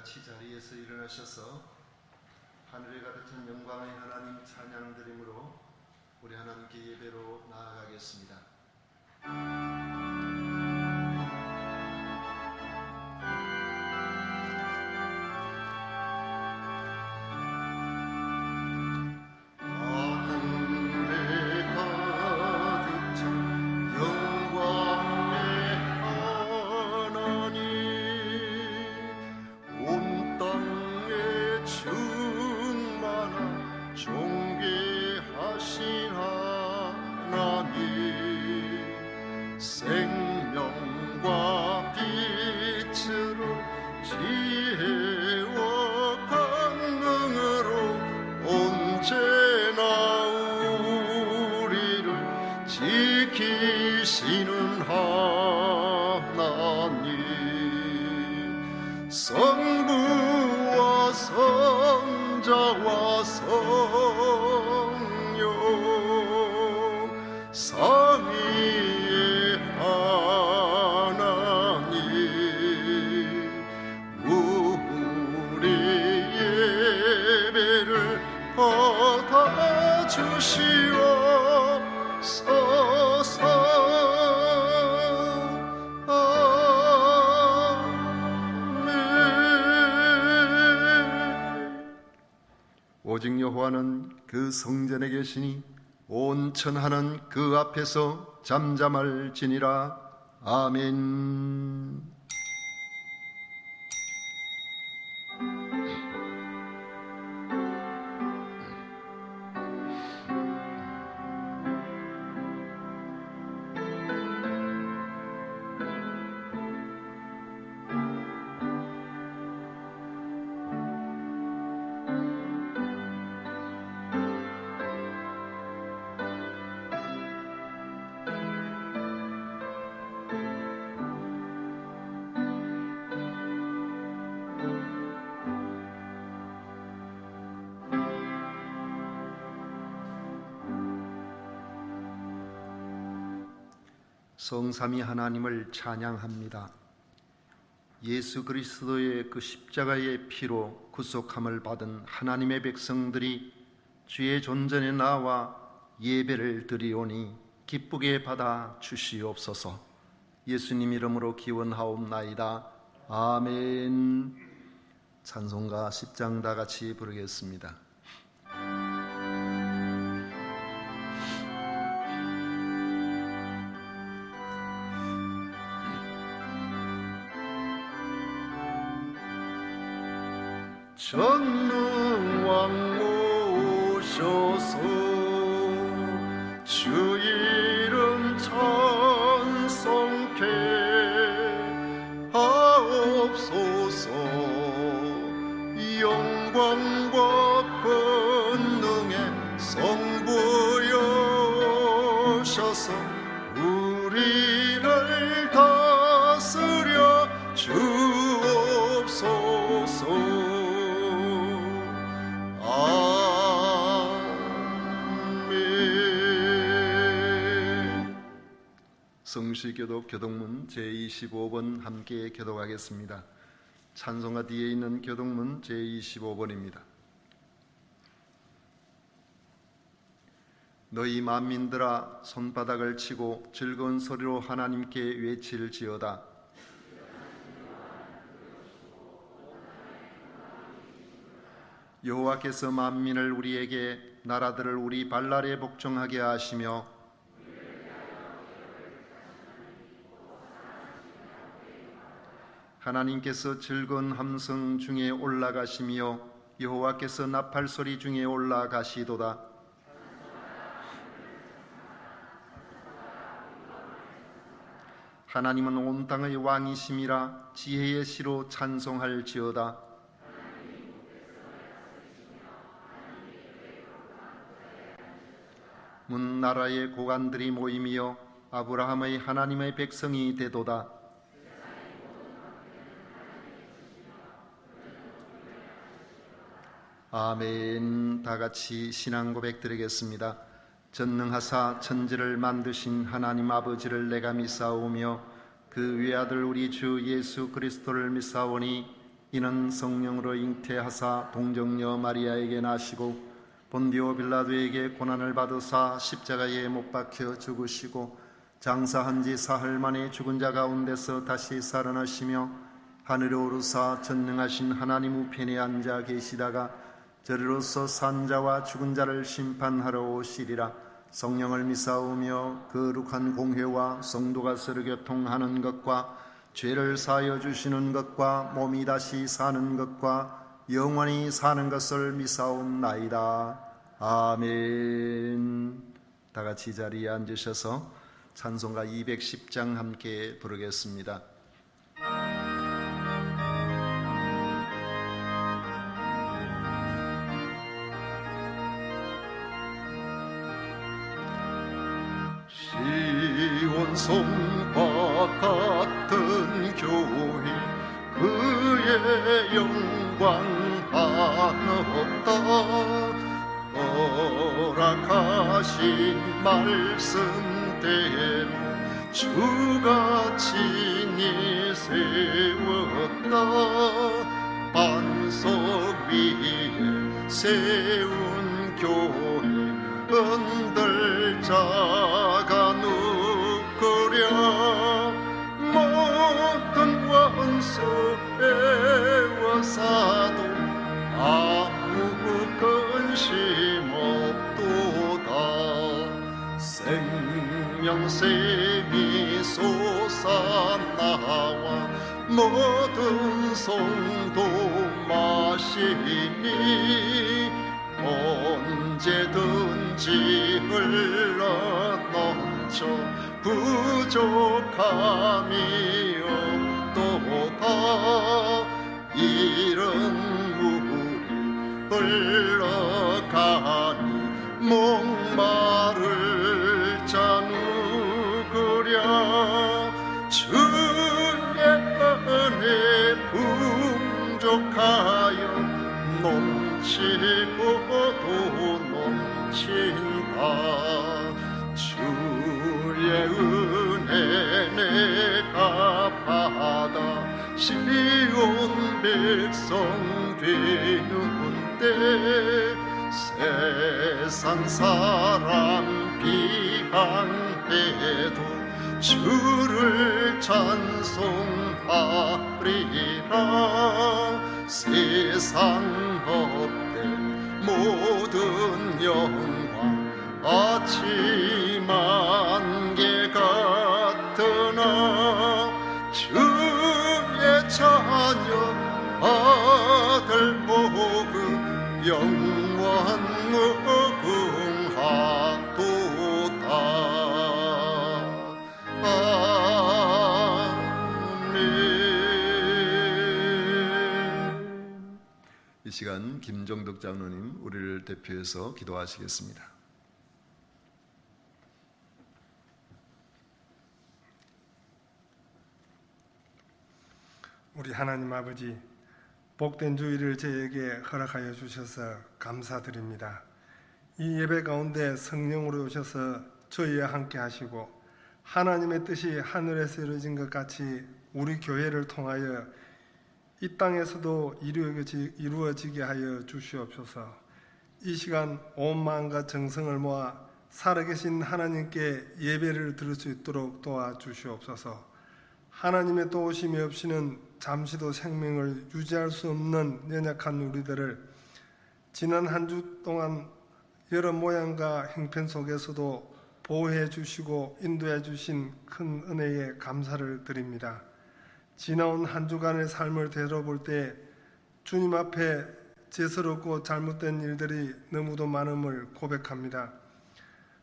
같이 자리에서 일어나셔서 하늘에 가득한 영광의 하나님 찬양드림으로 우리 하나님께 예배로 나아가겠습니다. 생명과 빛으로 지혜와 권능으로 언제나 우리를 지키시는 하나님, 성부와 성자와 성령 삼위의 하나님, 우리 예배를 받아주시옵소서. 아멘. 오직 여호와는 그 성전에 계시니 온 천하는 그 앞에서 잠잠할지니라. 아멘. 성삼위 하나님을 찬양합니다. 예수 그리스도의 그 십자가의 피로 구속함을 받은 하나님의 백성들이 주의 존전에 나와 예배를 드리오니 기쁘게 받아 주시옵소서. 예수님 이름으로 기원하옵나이다. 아멘. 찬송가 10장 다 같이 부르겠습니다. 전능왕 오셔서 주 이름 찬송케 하옵소서. 영광과 권능의 성부여셔서 우리를 다스려 주옵소서. 성시교독 교독문 제25번 함께 교독하겠습니다. 찬송가 뒤에 있는 교독문 제25번입니다. 너희 만민들아 손바닥을 치고 즐거운 소리로 하나님께 외칠지어다. 여호와께서 만민을 우리에게, 나라들을 우리 발 아래 복종하게 하시며 하나님께서 즐거운 함성 중에 올라가시며 여호와께서 나팔 소리 중에 올라가시도다. 하나님은 온 땅의 왕이심이라 지혜의 시로 찬송할지어다. 문 나라의 고관들이 모이며 아브라함의 하나님의 백성이 되도다. 아멘. 다 같이 신앙 고백 드리겠습니다. 전능하사 천지를 만드신 하나님 아버지를 내가 믿사오며 그 외아들 우리 주 예수 그리스도를 믿사오니 이는 성령으로 잉태하사 동정녀 마리아에게 나시고 본디오 빌라도에게 고난을 받으사 십자가에 못 박혀 죽으시고 장사한 지 사흘 만에 죽은 자 가운데서 다시 살아나시며 하늘에 오르사 전능하신 하나님 우편에 앉아 계시다가 저리로서 산 자와 죽은 자를 심판하러 오시리라. 성령을 믿사오며 거룩한 공회와 성도가 서로 교통하는 것과 죄를 사하여 주시는 것과 몸이 다시 사는 것과 영원히 사는 것을 믿사옵나이다. 아멘. 다 같이 자리에 앉으셔서 찬송가 210장 함께 부르겠습니다. 시온성과 같은 교회 그의 영광 한없다. 허락하신 말씀대로 주가 친히 세웠다. 반석 위에 세운 교회 흔들자가 누구랴. 모든 원수 애워사도 아무 근심 없도다. 생명샘이 솟아나와 모든 성도 마시니 언제든지 흘러넘쳐 부족함이 없도다. 이런 물이 흘러가니 목마를 자 누구랴. 주의 은혜 풍족하여 넘치고도 넘친다. 주의 은혜 내가 받아 시온 백성 되는 때 세상 사람 비방해도 주를 찬송하리라. 세상 헛된 모든 영광 아침 안개 같으나 주의 자녀 아들 복음 영원 무궁하도다. 이 시간 김정덕 장로님 우리를 대표해서 기도하시겠습니다. 우리 하나님 아버지, 복된 주일을 저에게 허락하여 주셔서 감사드립니다. 이 예배 가운데 성령으로 오셔서 저희와 함께 하시고 하나님의 뜻이 하늘에서 이루어진 것 같이 우리 교회를 통하여 이 땅에서도 이루어지게 하여 주시옵소서. 이 시간 온 마음과 정성을 모아 살아계신 하나님께 예배를 드릴 수 있도록 도와주시옵소서. 하나님의 도우심이 없이는 잠시도 생명을 유지할 수 없는 연약한 우리들을 지난 한 주 동안 여러 모양과 형편 속에서도 보호해 주시고 인도해 주신 큰 은혜에 감사를 드립니다. 지나온 한 주간의 삶을 되돌아볼 때 주님 앞에 죄스럽고 잘못된 일들이 너무도 많음을 고백합니다.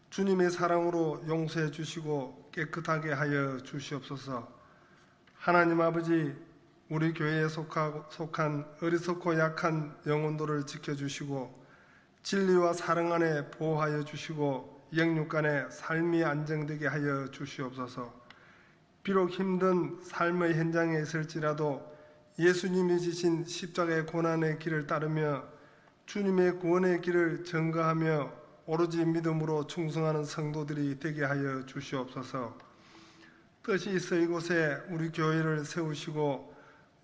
주님의 사랑으로 용서해 주시고 깨끗하게 하여 주시옵소서. 하나님 아버지, 우리 교회에 속한 어리석고 약한 영혼들을 지켜주시고 진리와 사랑 안에 보호하여 주시고 영육 간에 삶이 안정되게 하여 주시옵소서. 비록 힘든 삶의 현장에 있을지라도 예수님이 지신 십자가의 고난의 길을 따르며 주님의 구원의 길을 전가하며 오로지 믿음으로 충성하는 성도들이 되게 하여 주시옵소서. 뜻이 있어 이곳에 우리 교회를 세우시고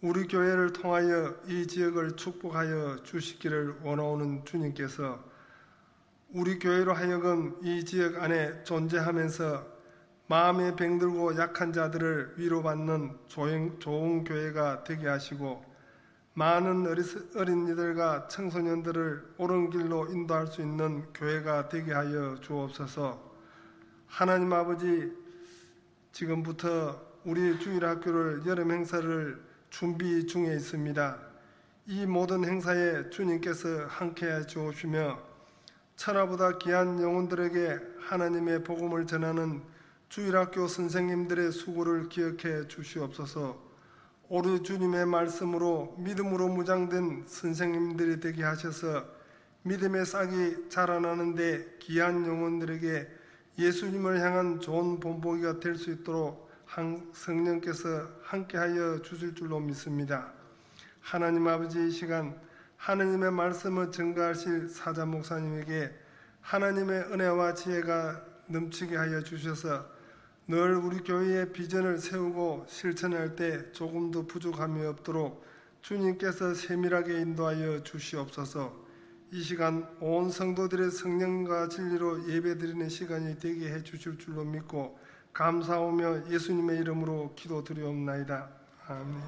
우리 교회를 통하여 이 지역을 축복하여 주시기를 원하오는 주님께서 우리 교회로 하여금 이 지역 안에 존재하면서 마음에 병들고 약한 자들을 위로받는 좋은 교회가 되게 하시고 많은 어린이들과 청소년들을 옳은 길로 인도할 수 있는 교회가 되게 하여 주옵소서. 하나님 아버지, 지금부터 우리 주일학교를 여름 행사를 준비 중에 있습니다. 이 모든 행사에 주님께서 함께해 주옵시며 천하보다 귀한 영혼들에게 하나님의 복음을 전하는 주일학교 선생님들의 수고를 기억해 주시옵소서. 오늘 주님의 말씀으로 믿음으로 무장된 선생님들이 되게 하셔서 믿음의 싹이 자라나는데 귀한 영혼들에게 예수님을 향한 좋은 본보기가 될 수 있도록 성령께서 함께하여 주실 줄로 믿습니다. 하나님 아버지, 이 시간 하나님의 말씀을 증거하실 사자 목사님에게 하나님의 은혜와 지혜가 넘치게 하여 주셔서 늘 우리 교회의 비전을 세우고 실천할 때 조금도 부족함이 없도록 주님께서 세밀하게 인도하여 주시옵소서. 이 시간 온 성도들의 성령과 진리로 예배드리는 시간이 되게 해 주실 줄로 믿고 감사하며 예수님의 이름으로 기도드리옵나이다. 아멘.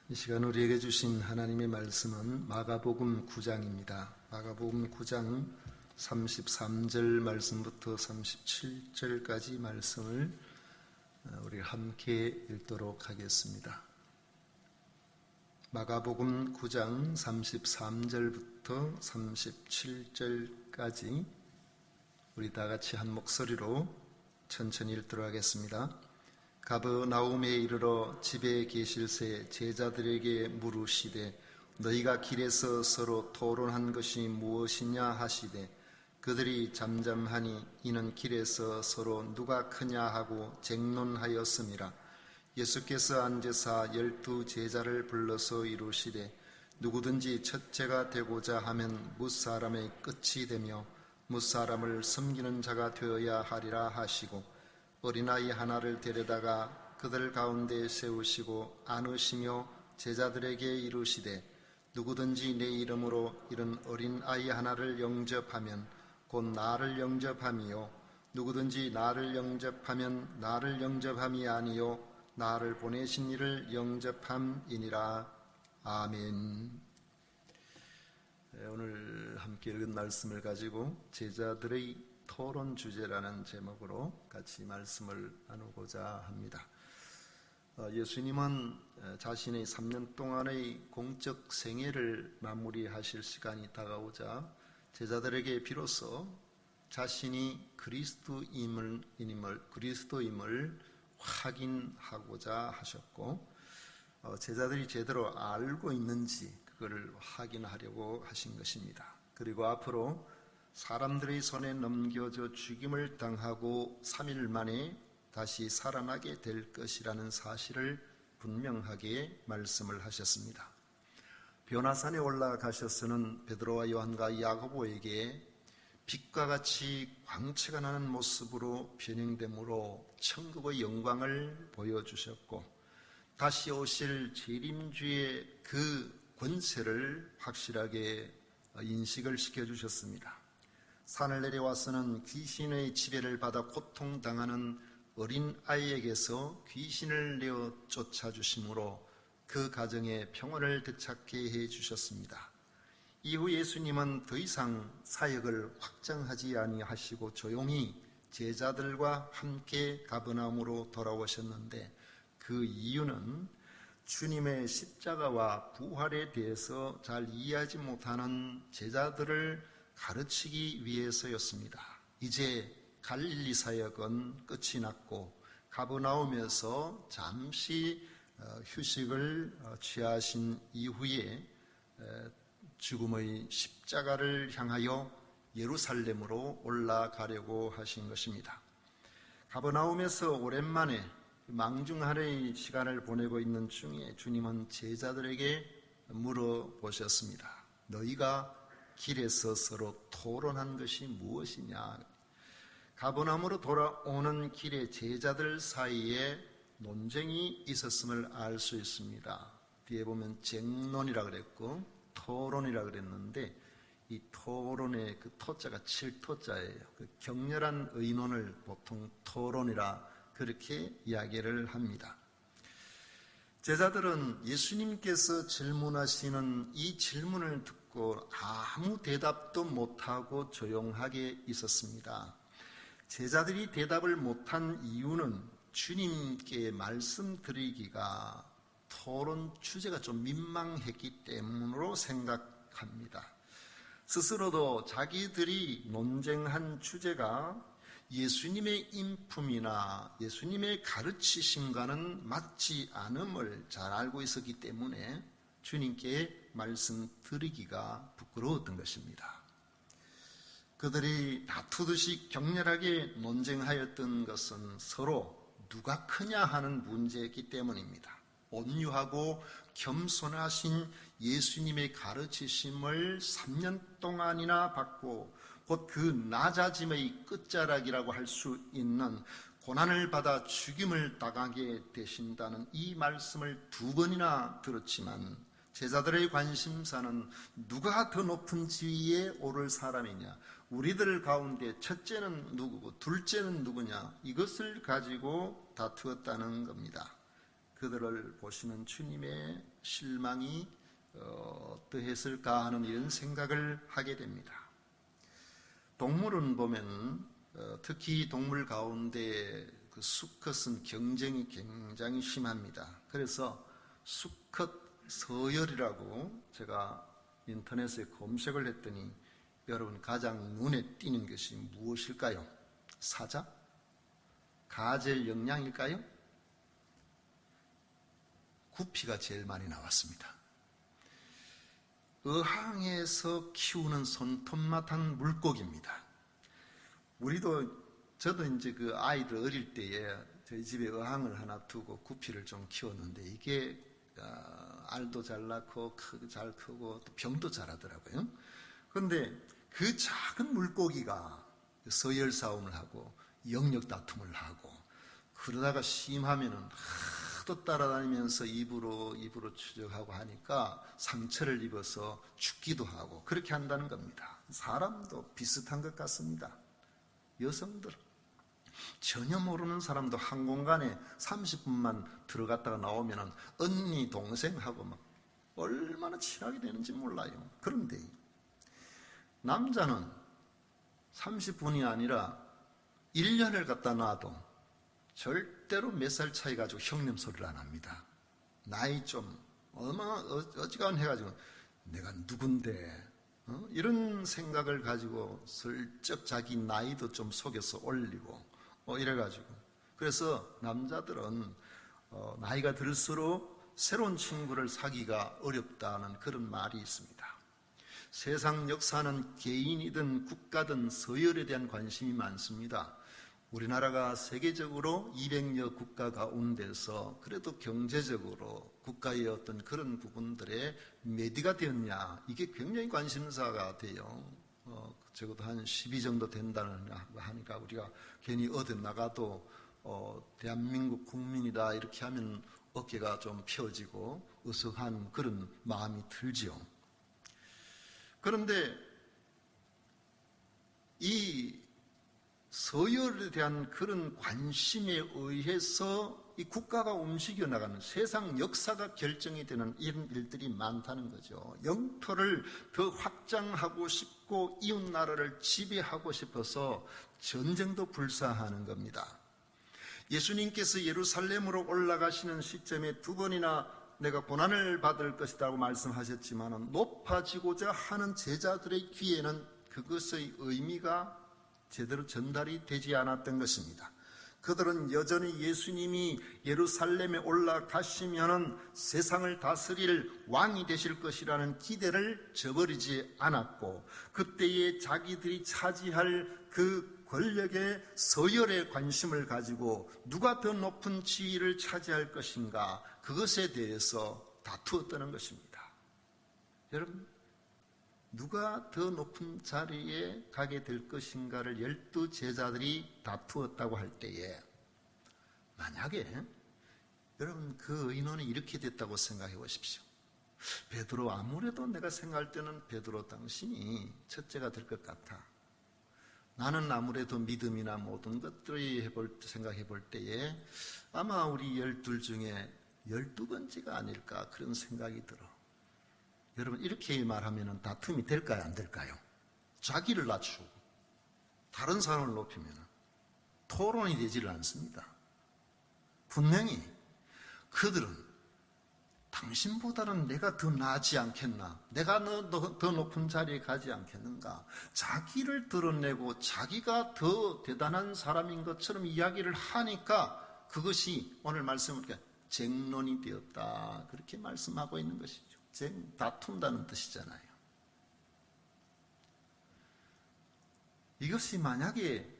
이 시간 우리에게 주신 하나님의 말씀은 마가복음 9장입니다. 마가복음 9장 33절 말씀부터 37절까지 말씀을 우리가 함께 읽도록 하겠습니다. 마가복음 9장 33절부터 37절까지 우리 다 같이 한 목소리로 천천히 읽도록 하겠습니다. 가버나움에 이르러 집에 계실새 제자들에게 물으시되 너희가 길에서 서로 토론한 것이 무엇이냐 하시되 그들이 잠잠하니 이는 길에서 서로 누가 크냐 하고 쟁론하였음이라. 예수께서 앉으사 12 제자를 불러서 이루시되 누구든지 첫째가 되고자 하면 뭇사람의 끝이 되며 뭇사람을 섬기는 자가 되어야 하리라 하시고 어린아이 하나를 데려다가 그들 가운데 세우시고 안으시며 제자들에게 이르시되 누구든지 내 이름으로 이런 어린아이 하나를 영접하면 곧 나를 영접함이요 누구든지 나를 영접하면 나를 영접함이 아니요 나를 보내신 이를 영접함이니라. 아멘. 오늘 함께 읽은 말씀을 가지고 제자들의 토론 주제라는 제목으로 같이 말씀을 나누고자 합니다. 예수님은 자신의 3년 동안의 공적 생애를 마무리하실 시간이 다가오자 제자들에게 비로소 자신이 그리스도임을 확인하고자 하셨고 제자들이 제대로 알고 있는지 그걸 확인하려고 하신 것입니다. 그리고 앞으로 사람들의 손에 넘겨져 죽임을 당하고 3일 만에 다시 살아나게 될 것이라는 사실을 분명하게 말씀을 하셨습니다. 변화산에 올라가셔서는 베드로와 요한과 야고보에게 빛과 같이 광채가 나는 모습으로 변형됨으로 천국의 영광을 보여주셨고 다시 오실 재림주의 그 권세를 확실하게 인식을 시켜주셨습니다. 산을 내려와서는 귀신의 지배를 받아 고통당하는 어린 아이에게서 귀신을 내어 쫓아주심으로 그 가정에 평온을 되찾게 해주셨습니다. 이후 예수님은 더 이상 사역을 확장하지 아니하시고 조용히 제자들과 함께 가버나움으로 돌아오셨는데 그 이유는 주님의 십자가와 부활에 대해서 잘 이해하지 못하는 제자들을 가르치기 위해서였습니다. 이제 갈릴리 사역은 끝이 났고 가버나움에서 잠시 휴식을 취하신 이후에 죽음의 십자가를 향하여 예루살렘으로 올라가려고 하신 것입니다. 가버나움에서 오랜만에 망중하는 시간을 보내고 있는 중에 주님은 제자들에게 물어보셨습니다. 너희가 길에서 서로 토론한 것이 무엇이냐? 가버나움으로 돌아오는 길에 제자들 사이에 논쟁이 있었음을 알 수 있습니다. 뒤에 보면 쟁론이라 그랬고 토론이라 그랬는데 이 토론의 그 토자가 칠토자예요. 그 격렬한 의논을 보통 토론이라 그렇게 이야기를 합니다. 제자들은 예수님께서 질문하시는 이 질문을 듣고 아무 대답도 못하고 조용하게 있었습니다. 제자들이 대답을 못한 이유는 주님께 말씀드리기가 토론 주제가 좀 민망했기 때문으로 생각합니다. 스스로도 자기들이 논쟁한 주제가 예수님의 인품이나 예수님의 가르치심과는 맞지 않음을 잘 알고 있었기 때문에 주님께 말씀드리기가 부끄러웠던 것입니다. 그들이 다투듯이 격렬하게 논쟁하였던 것은 서로 누가 크냐 하는 문제였기 때문입니다. 온유하고 겸손하신 예수님의 가르치심을 3년 동안이나 받고 곧 그 낮아짐의 끝자락이라고 할 수 있는 고난을 받아 죽임을 당하게 되신다는 이 말씀을 2번이나 들었지만 제자들의 관심사는 누가 더 높은 지위에 오를 사람이냐, 우리들 가운데 첫째는 누구고 둘째는 누구냐, 이것을 가지고 다투었다는 겁니다. 그들을 보시는 주님의 실망이 어떠했을까 하는 이런 생각을 하게 됩니다. 동물은 보면 특히 동물 가운데 그 수컷은 경쟁이 굉장히 심합니다. 그래서 수컷 서열이라고 제가 인터넷에 검색을 했더니 여러분 가장 눈에 띄는 것이 무엇일까요? 사자? 가젤 영양일까요? 구피가 제일 많이 나왔습니다. 어항에서 키우는 손톱만한 물고기입니다. 저도 이제 그 아이들 어릴 때에 저희 집에 어항을 하나 두고 구피를 좀 키웠는데 이게 알도 잘 낳고 잘 크고 또 병도 잘 하더라고요. 그런데 그 작은 물고기가 서열 싸움을 하고 영역 다툼을 하고 그러다가 심하면은 또 따라다니면서 입으로 추적하고 하니까 상처를 입어서 죽기도 하고 그렇게 한다는 겁니다. 사람도 비슷한 것 같습니다. 여성들 전혀 모르는 사람도 한 공간에 30분만 들어갔다가 나오면 언니 동생하고 막 얼마나 친하게 되는지 몰라요. 그런데 남자는 30분이 아니라 1년을 갖다 놔도 절대로 몇 살 차이 가지고 형님 소리를 안 합니다. 나이 좀 어지간한 해가지고 내가 누군데 이런 생각을 가지고 슬쩍 자기 나이도 좀 속여서 올리고 이래가지고 그래서 남자들은 나이가 들수록 새로운 친구를 사귀기가 어렵다는 그런 말이 있습니다. 세상 역사는 개인이든 국가든 서열에 대한 관심이 많습니다. 우리나라가 세계적으로 200여 국가 가운데서 그래도 경제적으로 국가의 어떤 그런 부분들에 몇 위가 되었냐 이게 굉장히 관심사가 돼요. 적어도 한 10위 정도 된다는 하니까 우리가 괜히 어디 나가도 대한민국 국민이다 이렇게 하면 어깨가 좀 펴지고 으쓱한 그런 마음이 들지요. 그런데 이 서열에 대한 그런 관심에 의해서 이 국가가 움직여 나가는 세상 역사가 결정이 되는 이런 일들이 많다는 거죠. 영토를 더 확장하고 싶고 이웃 나라를 지배하고 싶어서 전쟁도 불사하는 겁니다. 예수님께서 예루살렘으로 올라가시는 시점에 2번이나 내가 고난을 받을 것이라고 말씀하셨지만 높아지고자 하는 제자들의 귀에는 그것의 의미가 제대로 전달이 되지 않았던 것입니다. 그들은 여전히 예수님이 예루살렘에 올라가시면은 세상을 다스릴 왕이 되실 것이라는 기대를 저버리지 않았고, 그때에 자기들이 차지할 그 권력의 서열에 관심을 가지고 누가 더 높은 지위를 차지할 것인가, 그것에 대해서 다투었다는 것입니다. 여러분, 누가 더 높은 자리에 가게 될 것인가를 12 제자들이 다투었다고 할 때에, 만약에 여러분 그 의논이 이렇게 됐다고 생각해 보십시오. 베드로, 아무래도 내가 생각할 때는 베드로 당신이 첫째가 될 것 같아. 나는 아무래도 믿음이나 모든 것들이 생각해 볼 때에 아마 우리 12 중에 12번째가 아닐까, 그런 생각이 들어. 여러분, 이렇게 말하면 다툼이 될까요, 안 될까요? 자기를 낮추고 다른 사람을 높이면 토론이 되지를 않습니다. 분명히 그들은 당신보다는 내가 더 나지 않겠나, 내가 더 높은 자리에 가지 않겠는가, 자기를 드러내고 자기가 더 대단한 사람인 것처럼 이야기를 하니까 그것이 오늘 말씀을 쟁론이 되었다, 그렇게 말씀하고 있는 것이죠. 다툰다는 뜻이잖아요. 이것이 만약에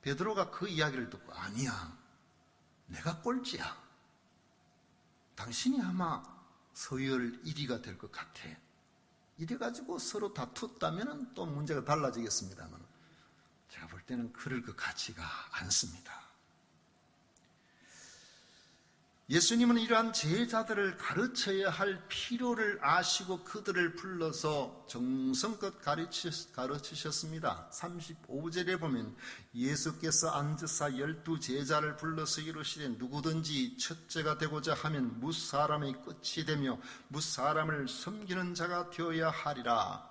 베드로가 그 이야기를 듣고, 아니야, 내가 꼴찌야, 당신이 아마 서열 1위가 될 것 같아, 이래가지고 서로 다투었다면 또 문제가 달라지겠습니다만, 제가 볼 때는 그럴 것 같지가 않습니다. 예수님은 이러한 제자들을 가르쳐야 할 필요를 아시고 그들을 불러서 정성껏 가르치셨습니다. 35절에 보면 예수께서 앉으사 12 제자를 불러서 이르시되, 누구든지 첫째가 되고자 하면 무사람의 끝이 되며 무사람을 섬기는 자가 되어야 하리라.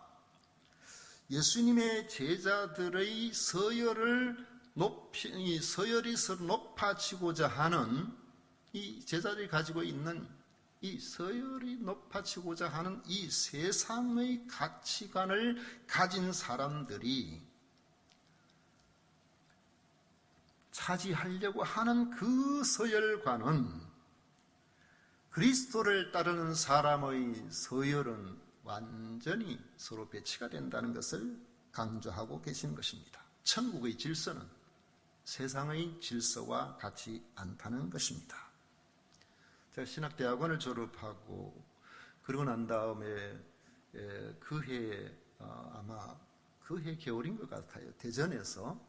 예수님의 제자들의 서열이 서로 높아지고자 하는, 이 제자들이 가지고 있는 이 서열이 높아지고자 하는 이 세상의 가치관을 가진 사람들이 차지하려고 하는 그 서열과는 그리스도를 따르는 사람의 서열은 완전히 서로 배치가 된다는 것을 강조하고 계신 것입니다. 천국의 질서는 세상의 질서와 같지 않다는 것입니다. 제가 신학대학원을 졸업하고 그러고 난 다음에 그 해에 아마 그 해 겨울인 것 같아요. 대전에서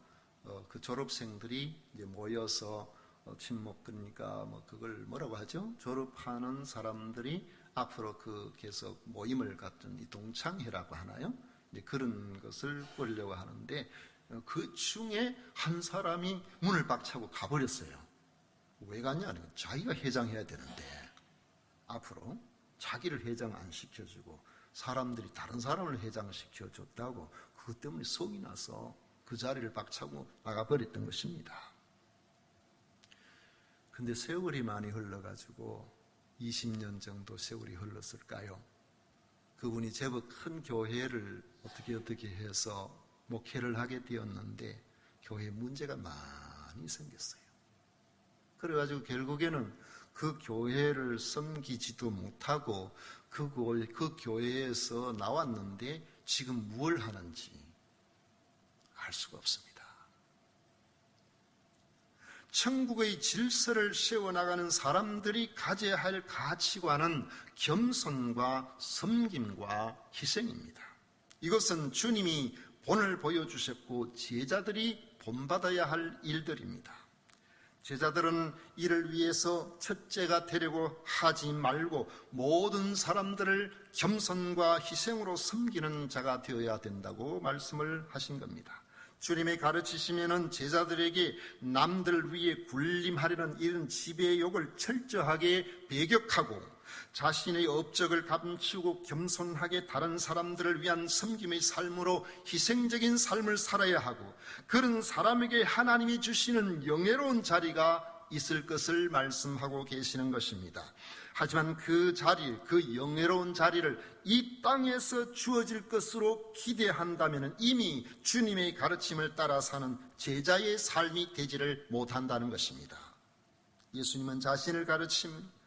그 졸업생들이 이제 모여서 친목, 그러니까 뭐 그걸 뭐라고 하죠? 졸업하는 사람들이 앞으로 그 계속 모임을 갖던 이 동창회라고 하나요? 이제 그런 것을 꾸리려고 하는데, 그 중에 한 사람이 문을 박차고 가버렸어요. 왜 갔냐? 자기가 회장해야 되는데 앞으로 자기를 회장 안 시켜주고 사람들이 다른 사람을 회장시켜줬다고, 그것 때문에 속이 나서 그 자리를 박차고 나가버렸던 것입니다. 근데 세월이 많이 흘러가지고 20년 정도 세월이 흘렀을까요? 그분이 제법 큰 교회를 어떻게 해서 목회를 하게 되었는데 교회에 문제가 많이 생겼어요. 그래가지고 결국에는 그 교회를 섬기지도 못하고 그 교회에서 나왔는데 지금 무엇을 하는지 알 수가 없습니다. 천국의 질서를 세워나가는 사람들이 가져야 할 가치관은 겸손과 섬김과 희생입니다. 이것은 주님이 본을 보여주셨고 제자들이 본받아야 할 일들입니다. 제자들은 이를 위해서 첫째가 되려고 하지 말고 모든 사람들을 겸손과 희생으로 섬기는 자가 되어야 된다고 말씀을 하신 겁니다. 주님의 가르치시면은 제자들에게 남들 위에 군림하려는 이런 지배욕을 철저하게 배격하고 자신의 업적을 감추고 겸손하게 다른 사람들을 위한 섬김의 삶으로 희생적인 삶을 살아야 하고, 그런 사람에게 하나님이 주시는 영예로운 자리가 있을 것을 말씀하고 계시는 것입니다. 하지만 그 자리, 그 영예로운 자리를 이 땅에서 주어질 것으로 기대한다면 이미 주님의 가르침을 따라 사는 제자의 삶이 되지를 못한다는 것입니다. 예수님은 자신을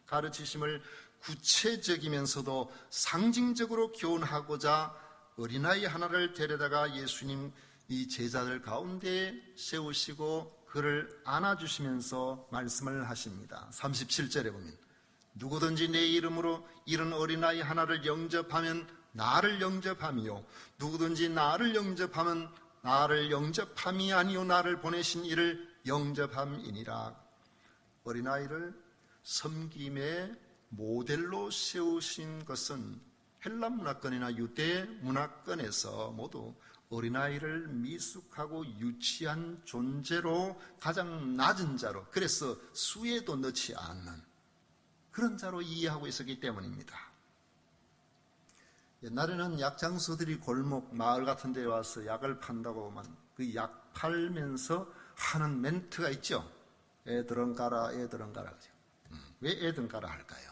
가르치심을 구체적이면서도 상징적으로 교훈하고자 어린아이 하나를 데려다가 예수님 이 제자들 가운데 세우시고 그를 안아주시면서 말씀을 하십니다. 37절에 보면 누구든지 내 이름으로 이런 어린아이 하나를 영접하면 나를 영접함이요 누구든지 나를 영접하면 나를 영접함이 아니요 나를 보내신 이를 영접함이니라. 어린아이를 섬김의 모델로 세우신 것은 헬라 문화권이나 유대 문화권에서 모두 어린아이를 미숙하고 유치한 존재로 가장 낮은 자로, 그래서 수에도 넣지 않는 그런 자로 이해하고 있었기 때문입니다. 옛날에는 약장수들이 골목, 마을 같은 데 와서 약을 판다고만 그 약 팔면서 하는 멘트가 있죠. 애들은 가라, 애들은 가라. 왜 애들은 가라 할까요?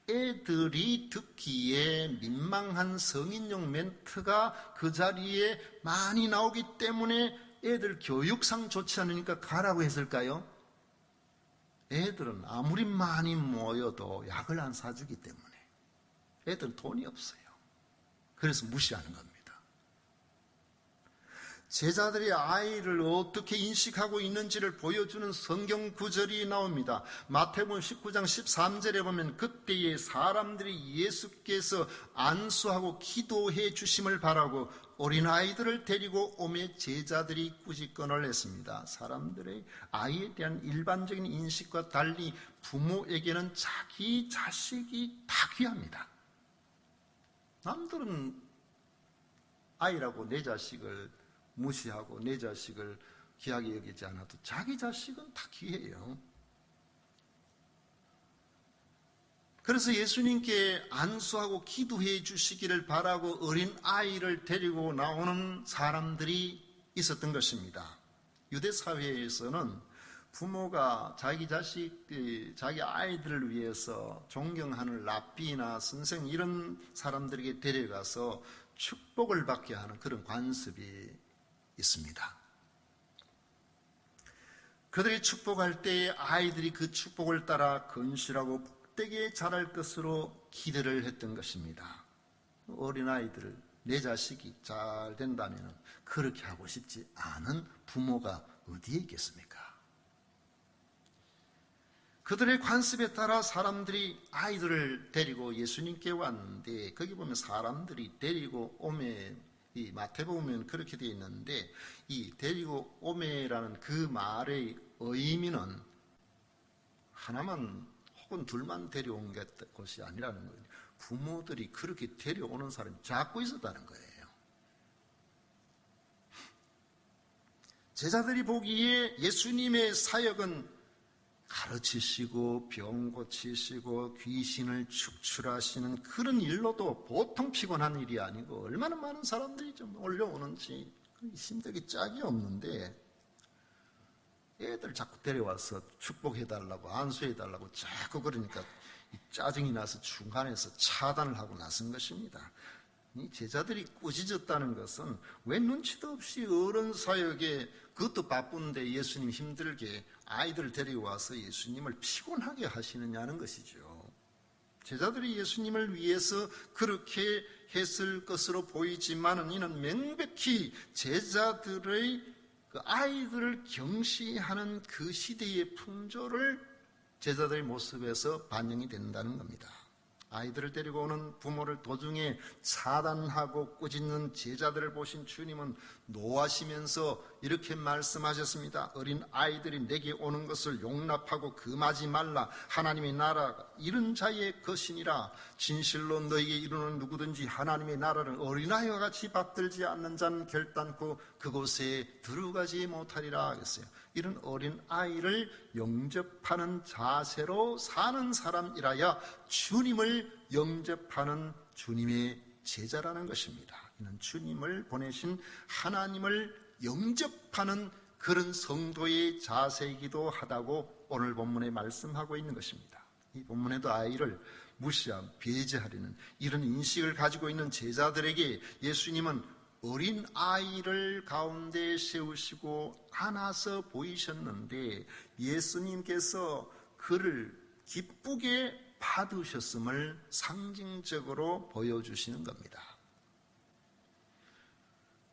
애들이 듣기에 민망한 성인용 멘트가 그 자리에 많이 나오기 때문에 애들 교육상 좋지 않으니까 가라고 했을까요? 애들은 아무리 많이 모여도 약을 안 사주기 때문에 애들은 돈이 없어요. 그래서 무시하는 겁니다. 제자들이 아이를 어떻게 인식하고 있는지를 보여주는 성경 구절이 나옵니다. 마태복음 19장 13절에 보면 그때에 사람들이 예수께서 안수하고 기도해 주심을 바라고 어린아이들을 데리고 오매 제자들이 꾸짖건을 했습니다. 사람들의 아이에 대한 일반적인 인식과 달리 부모에게는 자기 자식이 다 귀합니다. 남들은 아이라고 내 자식을 무시하고 내 자식을 귀하게 여기지 않아도 자기 자식은 다 귀해요. 그래서 예수님께 안수하고 기도해 주시기를 바라고 어린 아이를 데리고 나오는 사람들이 있었던 것입니다. 유대 사회에서는 부모가 자기 자기 아이들을 위해서 존경하는 랍비나 선생 이런 사람들에게 데려가서 축복을 받게 하는 그런 관습이 있습니다. 그들이 축복할 때에 아이들이 그 축복을 따라 건실하고 복되게 자랄 것으로 기대를 했던 것입니다. 어린아이들을 내 자식이 잘 된다면 그렇게 하고 싶지 않은 부모가 어디에 있겠습니까? 그들의 관습에 따라 사람들이 아이들을 데리고 예수님께 왔는데 거기 보면 사람들이 데리고 오매 이 마태복음에는 그렇게 되어 있는데 이 데리고 오매라는 그 말의 의미는 하나만 혹은 둘만 데려온 것이 아니라는 거예요. 부모들이 그렇게 데려오는 사람이 자꾸 있었다는 거예요. 제자들이 보기에 예수님의 사역은 가르치시고 병 고치시고 귀신을 축출하시는 그런 일로도 보통 피곤한 일이 아니고 얼마나 많은 사람들이 좀 올려오는지 힘들기 짝이 없는데 애들 자꾸 데려와서 축복해달라고 안수해달라고 자꾸 그러니까 짜증이 나서 중간에서 차단을 하고 나선 것입니다. 이 제자들이 꾸짖었다는 것은 왜 눈치도 없이 어른 사역에 그것도 바쁜데 예수님 힘들게 아이들을 데리고 와서 예수님을 피곤하게 하시느냐는 것이죠. 제자들이 예수님을 위해서 그렇게 했을 것으로 보이지만은 이는 명백히 제자들의 그 아이들을 경시하는 그 시대의 풍조를 제자들의 모습에서 반영이 된다는 겁니다. 아이들을 데리고 오는 부모를 도중에 차단하고 꾸짖는 제자들을 보신 주님은 노하시면서 이렇게 말씀하셨습니다. 어린 아이들이 내게 오는 것을 용납하고 금하지 말라. 하나님의 나라가 이런 자의 것이니라. 진실로 너에게 이르는 누구든지 하나님의 나라를 어린아이와 같이 받들지 않는 자는 결단코 그곳에 들어가지 못하리라 하겠어요. 이런 어린 아이를 영접하는 자세로 사는 사람이라야 주님을 영접하는 주님의 제자라는 것입니다. 이는 주님을 보내신 하나님을 영접하는 그런 성도의 자세이기도 하다고 오늘 본문에 말씀하고 있는 것입니다. 이 본문에도 아이를 무시하고 배제하려는 이런 인식을 가지고 있는 제자들에게 예수님은 어린 아이를 가운데 세우시고 안아서 보이셨는데 예수님께서 그를 기쁘게 받으셨음을 상징적으로 보여주시는 겁니다.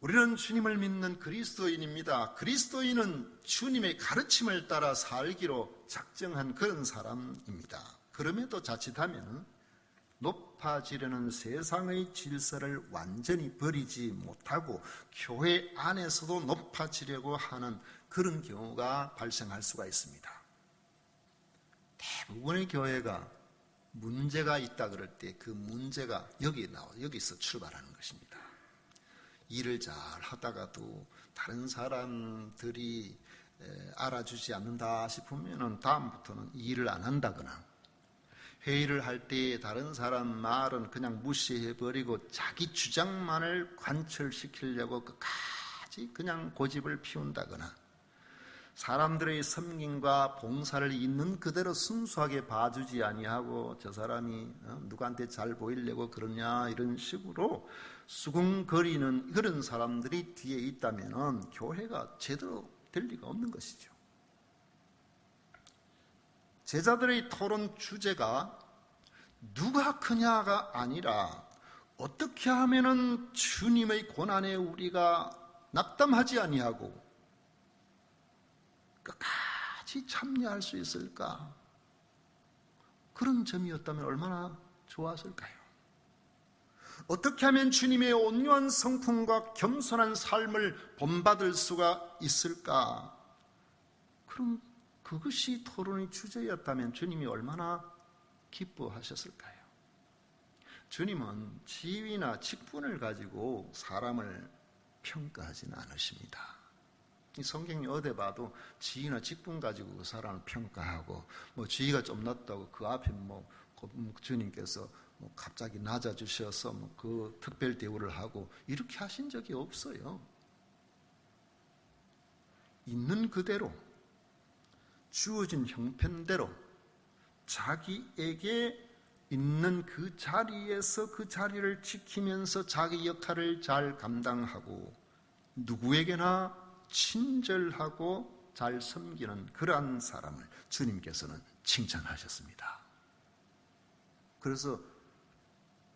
우리는 주님을 믿는 그리스도인입니다. 그리스도인은 주님의 가르침을 따라 살기로 작정한 그런 사람입니다. 그럼에도 자칫하면 높아지려는 세상의 질서를 완전히 버리지 못하고 교회 안에서도 높아지려고 하는 그런 경우가 발생할 수가 있습니다. 대부분의 교회가 문제가 있다 그럴 때 그 문제가 여기서 출발하는 것입니다. 일을 잘 하다가도 다른 사람들이 알아주지 않는다 싶으면 다음부터는 일을 안 한다거나, 회의를 할 때 다른 사람 말은 그냥 무시해버리고 자기 주장만을 관철시키려고 끝까지 그냥 고집을 피운다거나, 사람들의 섬김과 봉사를 있는 그대로 순수하게 봐주지 아니하고 저 사람이 누구한테 잘 보이려고 그러냐 이런 식으로 수긍거리는 그런 사람들이 뒤에 있다면 교회가 제대로 될 리가 없는 것이죠. 제자들의 토론 주제가 누가 크냐가 아니라 어떻게 하면은 주님의 고난에 우리가 낙담하지 아니하고 끝까지 참여할 수 있을까? 그런 점이었다면 얼마나 좋았을까요? 어떻게 하면 주님의 온유한 성품과 겸손한 삶을 본받을 수가 있을까? 그럼 그것이 토론의 주제였다면 주님이 얼마나 기뻐하셨을까요? 주님은 지위나 직분을 가지고 사람을 평가하지는 않으십니다. 이 성경이 어디 봐도 지위나 직분 가지고 그 사람을 평가하고 지위가 좀 낮다고 그 앞에 주님께서 갑자기 낮아주셔서 그 특별 대우를 하고 이렇게 하신 적이 없어요. 있는 그대로 주어진 형편대로 자기에게 있는 그 자리에서 그 자리를 지키면서 자기 역할을 잘 감당하고 누구에게나 친절하고 잘 섬기는 그러한 사람을 주님께서는 칭찬하셨습니다. 그래서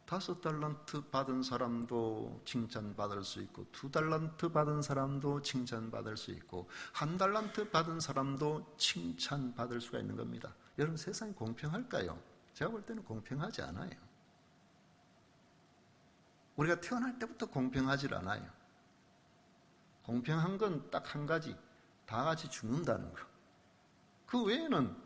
5달란트 받은 사람도 칭찬받을 수 있고 2달란트 받은 사람도 칭찬받을 수 있고 1달란트 받은 사람도 칭찬받을 수가 있는 겁니다. 여러분, 세상이 공평할까요? 제가 볼 때는 공평하지 않아요. 우리가 태어날 때부터 공평하지 않아요. 공평한 건 딱 한 가지, 다 같이 죽는다는 거. 그 외에는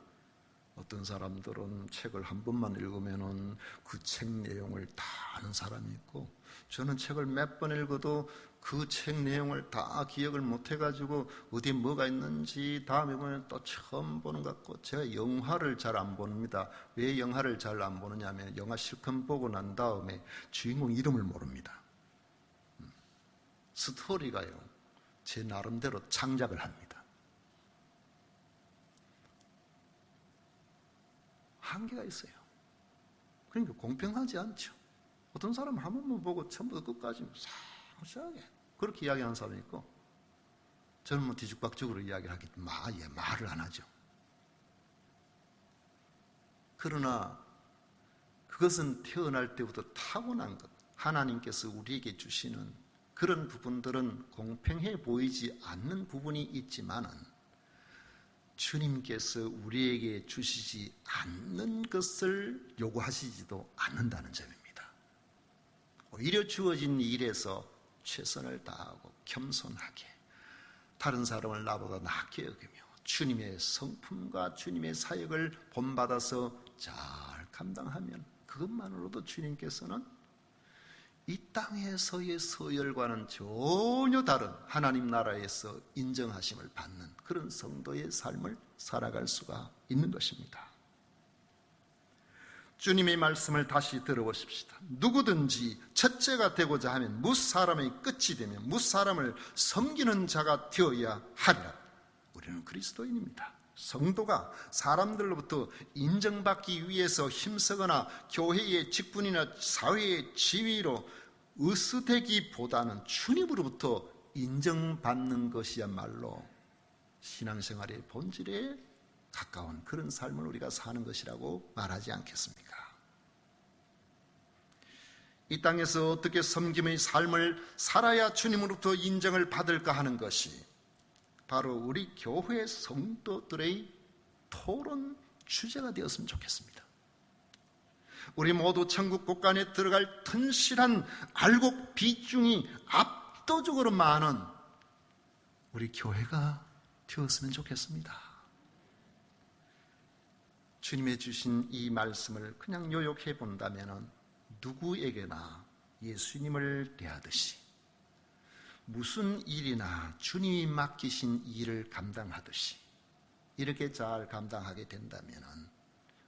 어떤 사람들은 책을 한 번만 읽으면 그 책 내용을 다 아는 사람이 있고, 저는 책을 몇 번 읽어도 그 책 내용을 다 기억을 못 해가지고 어디에 뭐가 있는지 다음에 보면 또 처음 보는 것 같고, 제가 영화를 잘 안 봅니다. 왜 영화를 잘 안 보느냐 하면 영화 실컷 보고 난 다음에 주인공 이름을 모릅니다. 스토리가요, 제 나름대로 창작을 합니다. 한계가 있어요. 그러니까 공평하지 않죠. 어떤 사람은 한 번만 보고 처음부터 끝까지 상세하게 그렇게 이야기하는 사람이 있고, 저는 뒤죽박죽으로 이야기하기 말을 안 하죠. 그러나 그것은 태어날 때부터 타고난 것, 하나님께서 우리에게 주시는 그런 부분들은 공평해 보이지 않는 부분이 있지만은 주님께서 우리에게 주시지 않는 것을 요구하시지도 않는다는 점입니다. 오히려 주어진 일에서 최선을 다하고 겸손하게 다른 사람을 나보다 낫게 여기며 주님의 성품과 주님의 사역을 본받아서 잘 감당하면 그것만으로도 주님께서는 이 땅에서의 서열과는 전혀 다른 하나님 나라에서 인정하심을 받는 그런 성도의 삶을 살아갈 수가 있는 것입니다. 주님의 말씀을 다시 들어보십시다. 누구든지 첫째가 되고자 하면 무사람의 끝이 되며 무사람을 섬기는 자가 되어야 하리라. 우리는 그리스도인입니다. 성도가 사람들로부터 인정받기 위해서 힘쓰거나 교회의 직분이나 사회의 지위로 으스대기보다는 주님으로부터 인정받는 것이야말로 신앙생활의 본질에 가까운 그런 삶을 우리가 사는 것이라고 말하지 않겠습니까? 이 땅에서 어떻게 섬김의 삶을 살아야 주님으로부터 인정을 받을까 하는 것이 바로 우리 교회 성도들의 토론 주제가 되었으면 좋겠습니다. 우리 모두 천국 곳간에 들어갈 튼실한 알곡 비중이 압도적으로 많은 우리 교회가 되었으면 좋겠습니다. 주님의 주신 이 말씀을 그냥 요약해 본다면 누구에게나 예수님을 대하듯이 무슨 일이나 주님이 맡기신 일을 감당하듯이 이렇게 잘 감당하게 된다면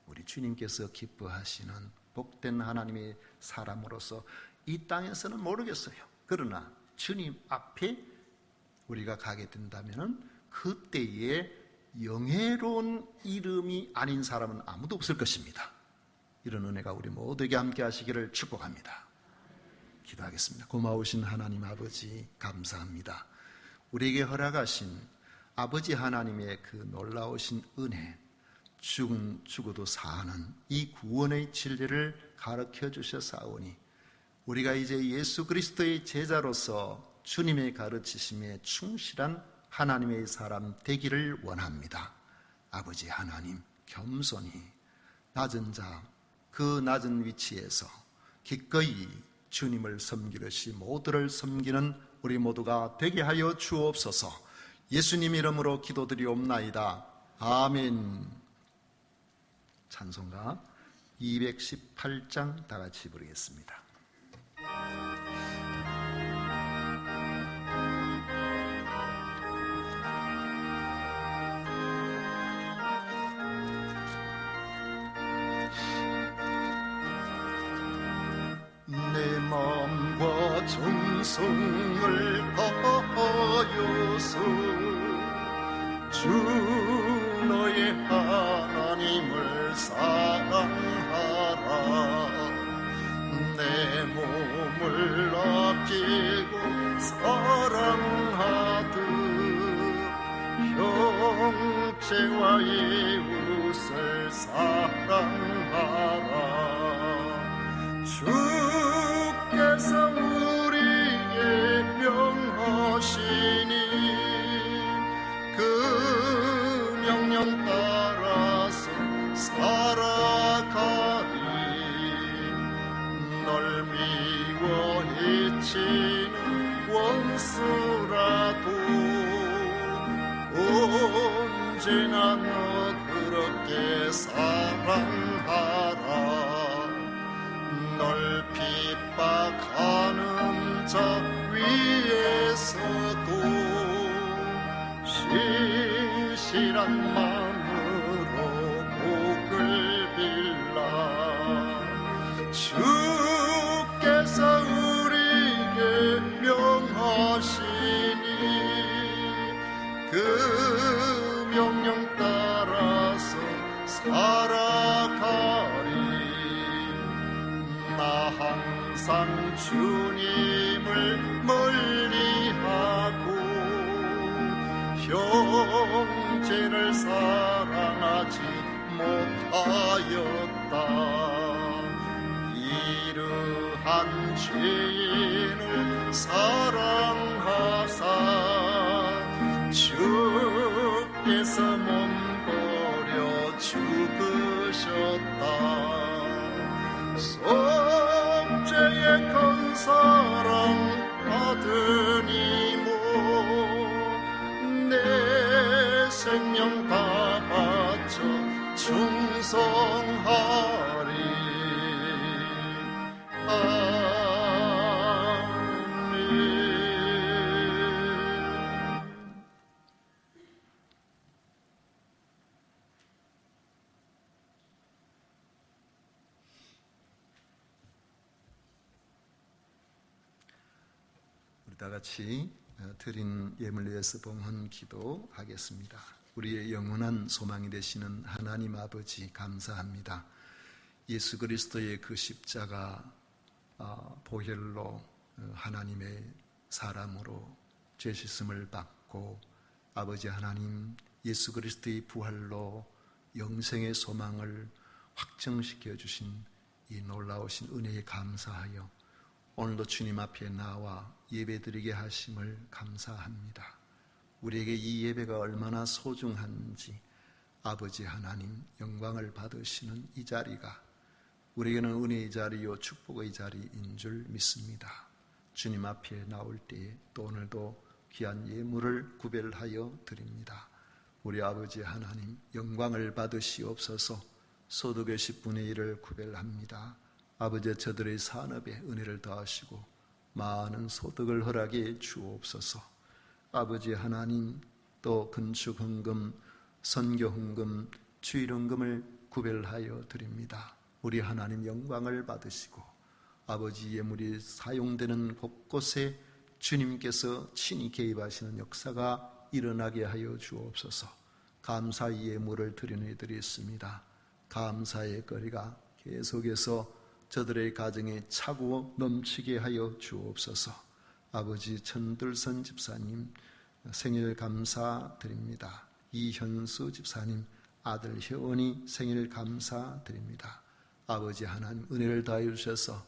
우리 주님께서 기뻐하시는 복된 하나님의 사람으로서 이 땅에서는 모르겠어요. 그러나 주님 앞에 우리가 가게 된다면 그때에 영예로운 이름이 아닌 사람은 아무도 없을 것입니다. 이런 은혜가 우리 모두에게 함께 하시기를 축복합니다. 기도하겠습니다. 고마우신 하나님 아버지 감사합니다. 우리에게 허락하신 아버지 하나님의 그 놀라우신 은혜, 죽어도 사는 이 구원의 진리를 가르쳐 주셨사오니 우리가 이제 예수 그리스도의 제자로서 주님의 가르치심에 충실한 하나님의 사람 되기를 원합니다. 아버지 하나님, 겸손히 낮은 자, 그 낮은 위치에서 기꺼이 주님을 섬기듯이 모두를 섬기는 우리 모두가 되게 하여 주옵소서. 예수님 이름으로 기도드리옵나이다. 아멘. 찬송가 218장 다 같이 부르겠습니다. 내 마음과 정성을 다하여서 주 너의 하나님을 사랑하라. 내 몸을 아끼고 사랑하듯 형제와 이웃을 사랑하라. 주께서 우리에게 명하시니 그 명령 따라서 살아가리. 널 미워해치는 원수라도 언제나 너 그렇게 사랑하라. 널 핍박하는 자 위에서도 신실한 마음으로 복을 빌라. 주께서 우리에게 명하시니 그 명령 따라서 살아가리. 나 항상 주님을 멀리하고 형제를 사랑하지 못하였다. 이러한 죄인을 사랑하사 주께서 몸버려 죽으셨다. 속죄의 큰 사랑 받으니모 내 생명 다 바쳐 충성하리. 아멘. 다 같이 드린 예물 위해서 봉헌 기도하겠습니다. 우리의 영원한 소망이 되시는 하나님 아버지 감사합니다. 예수 그리스도의 그 십자가 보혈로 하나님의 사람으로 죄 씻음을 받고 아버지 하나님 예수 그리스도의 부활로 영생의 소망을 확정시켜 주신 이 놀라우신 은혜에 감사하여 오늘도 주님 앞에 나와 예배드리게 하심을 감사합니다. 우리에게 이 예배가 얼마나 소중한지 아버지 하나님 영광을 받으시는 이 자리가 우리에게는 은혜의 자리요 축복의 자리인 줄 믿습니다. 주님 앞에 나올 때에 또 오늘도 귀한 예물을 구별하여 드립니다. 우리 아버지 하나님 영광을 받으시옵소서. 소득의 10분의 1을 구별합니다. 아버지 저들의 산업에 은혜를 더하시고 많은 소득을 허락해 주옵소서. 아버지 하나님 또 건축 헌금, 선교 헌금, 주일 헌금을 구별하여 드립니다. 우리 하나님 영광을 받으시고 아버지 예물이 사용되는 곳곳에 주님께서 친히 개입하시는 역사가 일어나게 하여 주옵소서. 감사의 예물을 드리는 이들이 있습니다. 감사의 거리가 계속해서 저들의 가정에 차고 넘치게 하여 주옵소서. 아버지 천들선 집사님 생일 감사드립니다. 이현수 집사님 아들 혜원이 생일 감사드립니다. 아버지 하나님 은혜를 다해 주셔서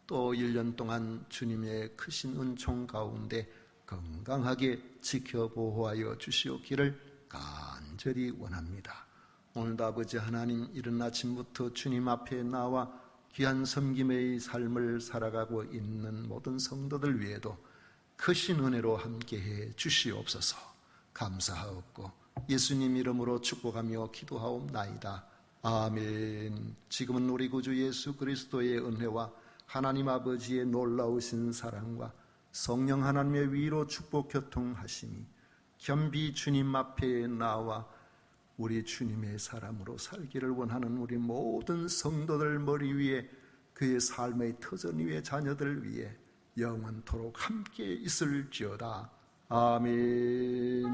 또 1년 동안 주님의 크신 은총 가운데 건강하게 지켜보호하여 주시옵기를 간절히 원합니다. 오늘도 아버지 하나님 이른 아침부터 주님 앞에 나와 귀한 섬김의 삶을 살아가고 있는 모든 성도들 위에도 크신 은혜로 함께해 주시옵소서. 감사하옵고 예수님 이름으로 축복하며 기도하옵나이다. 아멘. 지금은 우리 구주 예수 그리스도의 은혜와 하나님 아버지의 놀라우신 사랑과 성령 하나님의 위로 축복 교통하심이 겸비 주님 앞에 나와 우리 주님의 사람으로 살기를 원하는 우리 모든 성도들 머리 위에 그의 삶의 터전 위에 자녀들 위에 영원토록 함께 있을지어다. 아멘.